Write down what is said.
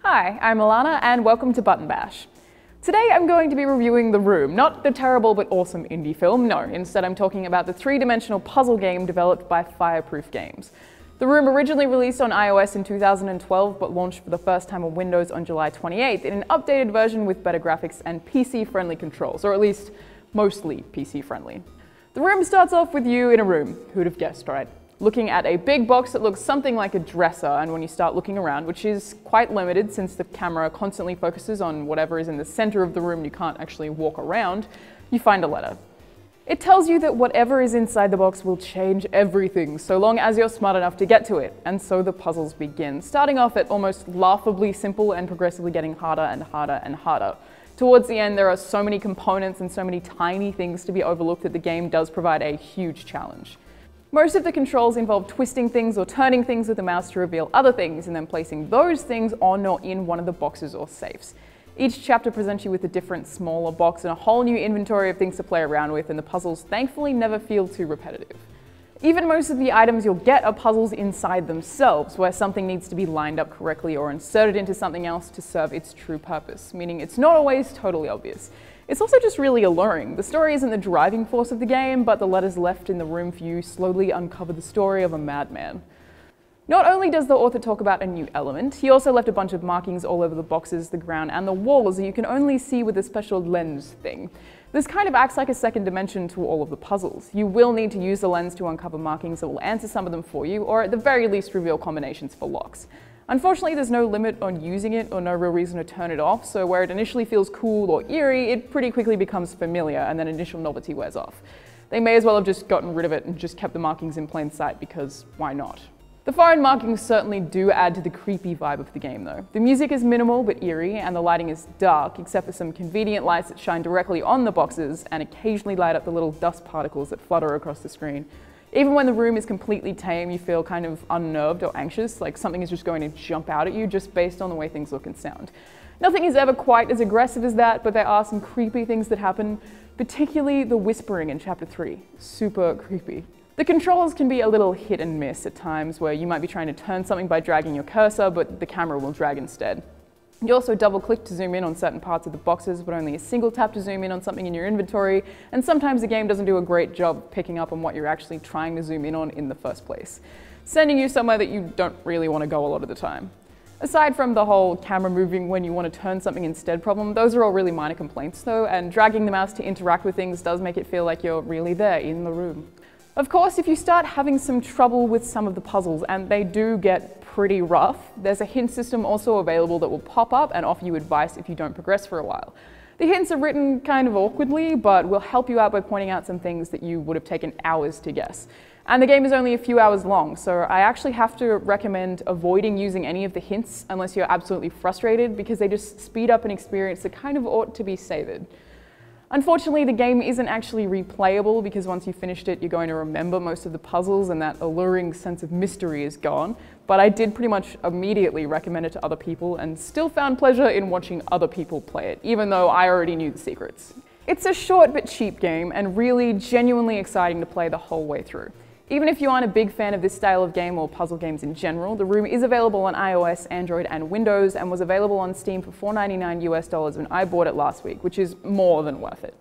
Hi, I'm Alana and welcome to Button Bash. Today I'm going to be reviewing The Room, not the terrible but awesome indie film, no, instead I'm talking about the three-dimensional puzzle game developed by Fireproof Games. The Room originally released on iOS in 2012 but launched for the first time on Windows on July 28th in an updated version with better graphics and PC-friendly controls, or at least mostly PC-friendly. The Room starts off with you in a room, who'd have guessed, right? Looking at a big box that looks something like a dresser, and when you start looking around, which is quite limited since the camera constantly focuses on whatever is in the center of the room and you can't actually walk around, you find a letter. It tells you that whatever is inside the box will change everything, so long as you're smart enough to get to it, and so the puzzles begin, starting off at almost laughably simple and progressively getting harder and harder and harder. Towards the end, there are so many components and so many tiny things to be overlooked that the game does provide a huge challenge. Most of the controls involve twisting things or turning things with the mouse to reveal other things and then placing those things on or in one of the boxes or safes. Each chapter presents you with a different smaller box and a whole new inventory of things to play around with, and the puzzles thankfully never feel too repetitive. Even most of the items you'll get are puzzles inside themselves, where something needs to be lined up correctly or inserted into something else to serve its true purpose, meaning it's not always totally obvious. It's also just really alluring. The story isn't the driving force of the game, but the letters left in the room for you slowly uncover the story of a madman. Not only does the author talk about a new element, he also left a bunch of markings all over the boxes, the ground, and the walls that you can only see with a special lens thing. This kind of acts like a second dimension to all of the puzzles. You will need to use the lens to uncover markings that will answer some of them for you, or at the very least reveal combinations for locks. Unfortunately, there's no limit on using it or no real reason to turn it off, so where it initially feels cool or eerie, it pretty quickly becomes familiar and then initial novelty wears off. They may as well have just gotten rid of it and just kept the markings in plain sight, because why not? The foreign markings certainly do add to the creepy vibe of the game though. The music is minimal but eerie, and the lighting is dark, except for some convenient lights that shine directly on the boxes and occasionally light up the little dust particles that flutter across the screen. Even when the room is completely tame, you feel kind of unnerved or anxious, like something is just going to jump out at you just based on the way things look and sound. Nothing is ever quite as aggressive as that, but there are some creepy things that happen, particularly the whispering in Chapter 3. Super creepy. The controls can be a little hit and miss at times, where you might be trying to turn something by dragging your cursor, but the camera will drag instead. You also double-click to zoom in on certain parts of the boxes, but only a single tap to zoom in on something in your inventory, and sometimes the game doesn't do a great job picking up on what you're actually trying to zoom in on in the first place, sending you somewhere that you don't really want to go a lot of the time. Aside from the whole camera moving when you want to turn something instead problem, those are all really minor complaints though, and dragging the mouse to interact with things does make it feel like you're really there in the room. Of course, if you start having some trouble with some of the puzzles, and they do get pretty rough, there's a hint system also available that will pop up and offer you advice if you don't progress for a while. The hints are written kind of awkwardly, but will help you out by pointing out some things that you would have taken hours to guess. And the game is only a few hours long, so I actually have to recommend avoiding using any of the hints unless you're absolutely frustrated, because they just speed up an experience that kind of ought to be savored. Unfortunately, the game isn't actually replayable, because once you've finished it, you're going to remember most of the puzzles and that alluring sense of mystery is gone. But I did pretty much immediately recommend it to other people and still found pleasure in watching other people play it, even though I already knew the secrets. It's a short but cheap game and really genuinely exciting to play the whole way through. Even if you aren't a big fan of this style of game or puzzle games in general, The Room is available on iOS, Android, and Windows, and was available on Steam for $4.99 US when I bought it last week, which is more than worth it.